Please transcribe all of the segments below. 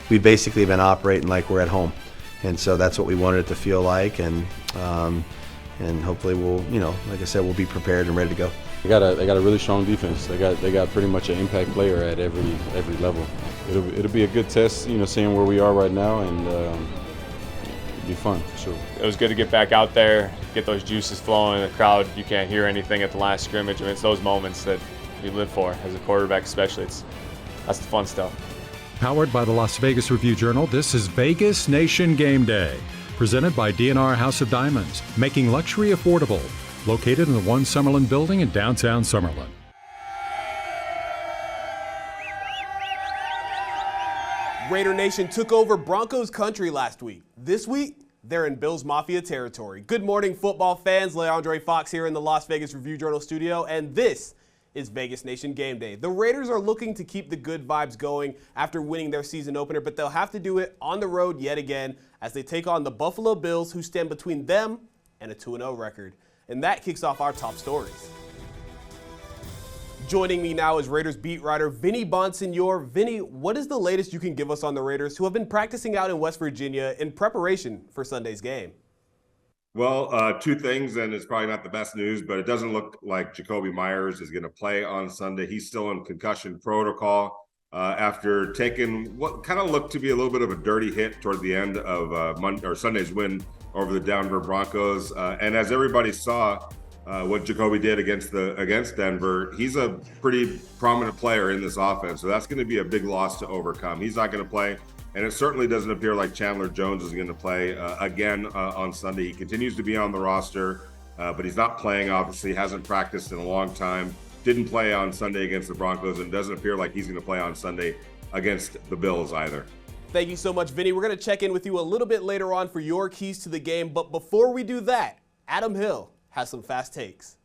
we've basically been operating like we're at home. And so that's what we wanted it to feel like, and hopefully we'll, like I said, we'll be prepared and ready to go. They got a really strong defense. They got pretty much an impact player at every level. It'll be a good test, seeing where we are right now, and it'll be fun for sure. It was good to get back out there, get those juices flowing in the crowd. You can't hear anything at the last scrimmage. I mean, it's those moments that you live for as a quarterback, especially. That's the fun stuff. Powered by the Las Vegas Review-Journal, this is Vegas Nation Game Day, presented by DNR House of Diamonds, making luxury affordable. Located in the One Summerlin building in downtown Summerlin. Raider Nation took over Broncos country last week. This week, they're in Bills Mafia territory. Good morning, football fans. Leandre Fox here in the Las Vegas Review-Journal studio, and this is Vegas Nation Game Day. The Raiders are looking to keep the good vibes going after winning their season opener, but they'll have to do it on the road yet again as they take on the Buffalo Bills, who stand between them and a 2-0 record. And that kicks off our top stories. Joining me now is Raiders beat writer Vinny Bonsignore. Vinny, what is the latest you can give us on the Raiders, who have been practicing out in West Virginia in preparation for Sunday's game? Well, two things, and it's probably not the best news, but it doesn't look like Jacoby Myers is going to play on Sunday. He's still in concussion protocol after taking what kind of looked to be a little bit of a dirty hit toward the end of Sunday's win over the Denver Broncos. And as everybody saw what Jacoby did against Denver, he's a pretty prominent player in this offense. So that's going to be a big loss to overcome. He's not going to play. And it certainly doesn't appear like Chandler Jones is going to play again on Sunday. He continues to be on the roster, but he's not playing, obviously, hasn't practiced in a long time. Didn't play on Sunday against the Broncos, and doesn't appear like he's going to play on Sunday against the Bills either. Thank you so much, Vinny. We're going to check in with you a little bit later on for your keys to the game. But before we do that, Adam Hill has some fast takes.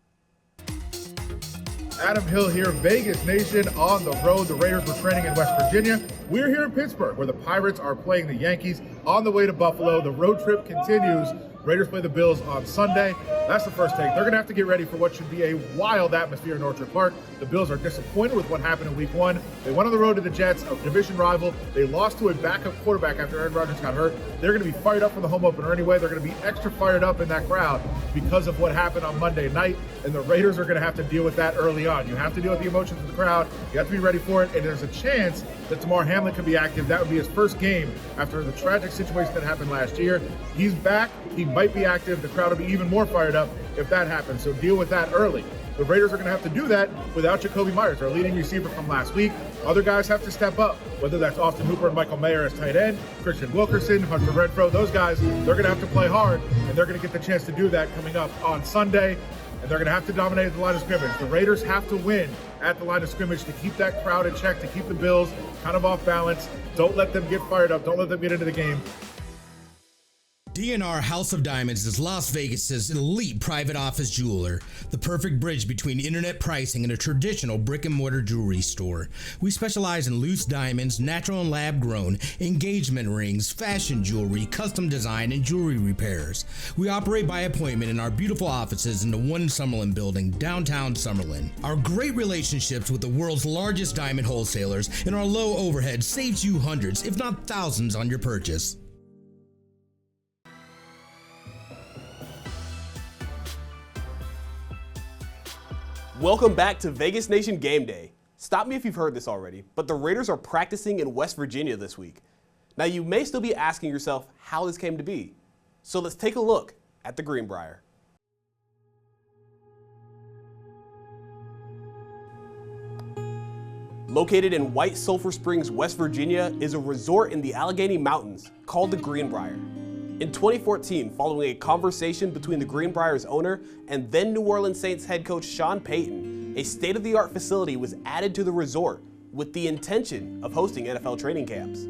Adam Hill here, Vegas Nation on the road. The Raiders were training in West Virginia. We're here in Pittsburgh, where the Pirates are playing the Yankees on the way to Buffalo. The road trip continues. Raiders play the Bills on Sunday. That's the first take. They're going to have to get ready for what should be a wild atmosphere in Orchard Park. The Bills are disappointed with what happened in Week 1. They went on the road to the Jets, a division rival. They lost to a backup quarterback after Aaron Rodgers got hurt. They're going to be fired up for the home opener anyway. They're going to be extra fired up in that crowd because of what happened on Monday night, and the Raiders are going to have to deal with that early on. You have to deal with the emotions of the crowd. You have to be ready for it, and there's a chance that Damar Hamlin could be active. That would be his first game after the tragic situation that happened last year. He's back. He might be active. The crowd will be even more fired up if that happens, so deal with that early. The Raiders are going to have to do that without Jacoby Myers, their leading receiver from last week. Other guys have to step up, whether that's Austin Hooper and Michael Mayer as tight end, Christian Wilkerson, Hunter Renfrow. Those guys, they're going to have to play hard, and they're going to get the chance to do that coming up on Sunday, and they're going to have to dominate the line of scrimmage. The Raiders have to win at the line of scrimmage to keep that crowd in check, to keep the Bills kind of off balance. Don't let them get fired up. Don't let them get into the game. DNR House of Diamonds is Las Vegas's elite private office jeweler, the perfect bridge between internet pricing and a traditional brick-and-mortar jewelry store. We specialize in loose diamonds, natural and lab-grown, engagement rings, fashion jewelry, custom design, and jewelry repairs. We operate by appointment in our beautiful offices in the One Summerlin building, downtown Summerlin. Our great relationships with the world's largest diamond wholesalers and our low overhead saves you hundreds, if not thousands, on your purchase. Welcome back to Vegas Nation Game Day. Stop me if you've heard this already, but the Raiders are practicing in West Virginia this week. Now, you may still be asking yourself how this came to be. So let's take a look at the Greenbrier. Located in White Sulphur Springs, West Virginia, is a resort in the Allegheny Mountains called the Greenbrier. In 2014, following a conversation between the Greenbrier's owner and then New Orleans Saints head coach Sean Payton, a state-of-the-art facility was added to the resort with the intention of hosting NFL training camps.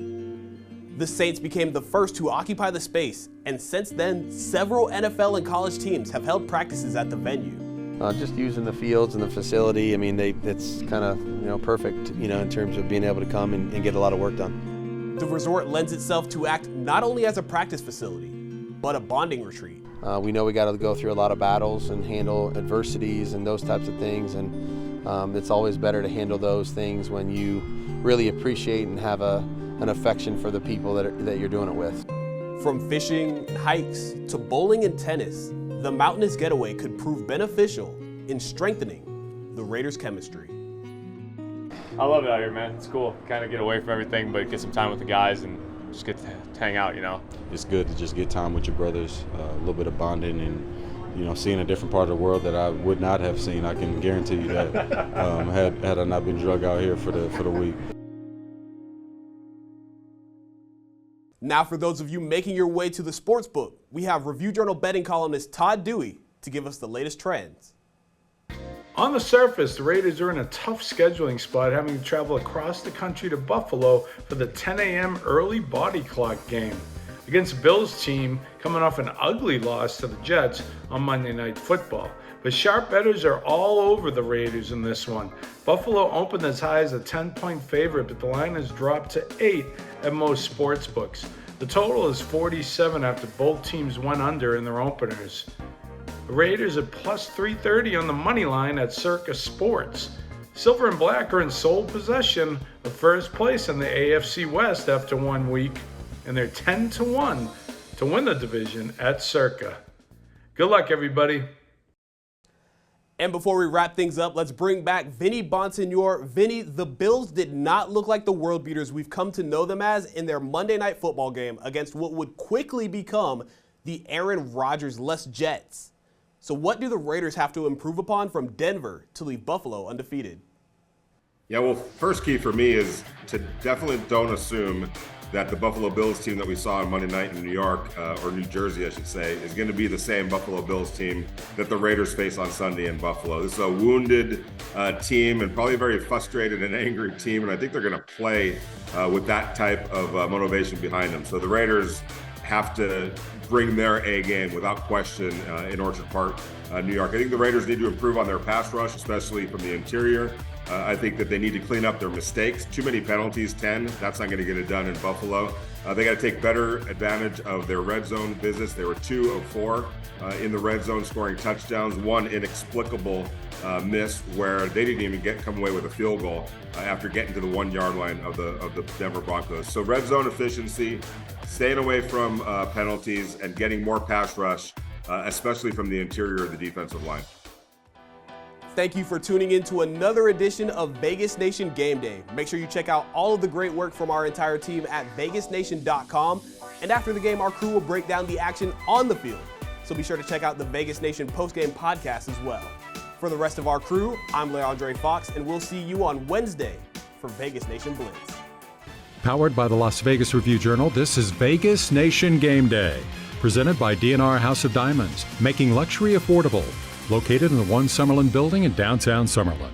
The Saints became the first to occupy the space, and since then, several NFL and college teams have held practices at the venue. Just using the fields and the facility, I mean, it's kind of, perfect, in terms of being able to come and get a lot of work done. The resort lends itself to act not only as a practice facility, but a bonding retreat. We know we got to go through a lot of battles and handle adversities and those types of things, and it's always better to handle those things when you really appreciate and have a an affection for the people that you're doing it with. From fishing, hikes, to bowling and tennis, the Mountainous Getaway could prove beneficial in strengthening the Raiders' chemistry. I love it out here, man. It's cool. Kind of get away from everything, but get some time with the guys and just get to hang out, you know. It's good to just get time with your brothers, a little bit of bonding, and seeing a different part of the world that I would not have seen. I can guarantee you that had I not been drug out here for the week. Now, for those of you making your way to the sports book, we have Review Journal betting columnist Todd Dewey to give us the latest trends. On the surface, the Raiders are in a tough scheduling spot, having to travel across the country to Buffalo for the 10 a.m. early body clock game against the Bills team coming off an ugly loss to the Jets on Monday Night Football. But sharp bettors are all over the Raiders in this one. Buffalo opened as high as a 10-point favorite, but the line has dropped to 8 at most sports books. The total is 47 after both teams went under in their openers. The Raiders are plus 330 on the money line at Circa Sports. Silver and Black are in sole possession of first place in the AFC West after 1 week, and they're 10-1 to win the division at Circa. Good luck, everybody. And before we wrap things up, let's bring back Vinny Bonsignore. Vinny, the Bills did not look like the world beaters we've come to know them as in their Monday Night Football game against what would quickly become the Aaron Rodgers-less Jets. So what do the Raiders have to improve upon from Denver to leave Buffalo undefeated? Yeah, well, first key for me is to definitely don't assume that the Buffalo Bills team that we saw on Monday night in New York, or New Jersey, I should say, is going to be the same Buffalo Bills team that the Raiders face on Sunday in Buffalo. This is a wounded team and probably a very frustrated and angry team, and I think they're going to play with that type of motivation behind them. So the Raiders have to bring their A game without question in Orchard Park, New York. I think the Raiders need to improve on their pass rush, especially from the interior. I think that they need to clean up their mistakes. Too many penalties, 10. That's not going to get it done in Buffalo. They got to take better advantage of their red zone visits. They were 2 of 4 in the red zone, scoring touchdowns. One inexplicable miss where they didn't even come away with a field goal after getting to the 1 yard line of the Denver Broncos. So red zone efficiency, staying away from penalties, and getting more pass rush, especially from the interior of the defensive line. Thank you for tuning in to another edition of Vegas Nation Game Day. Make sure you check out all of the great work from our entire team at vegasnation.com. And after the game, our crew will break down the action on the field. So be sure to check out the Vegas Nation postgame podcast as well. For the rest of our crew, I'm Leandre Fox, and we'll see you on Wednesday for Vegas Nation Blitz. Powered by the Las Vegas Review-Journal, this is Vegas Nation Game Day. Presented by D&R House of Diamonds, making luxury affordable. Located in the One Summerlin building in downtown Summerlin.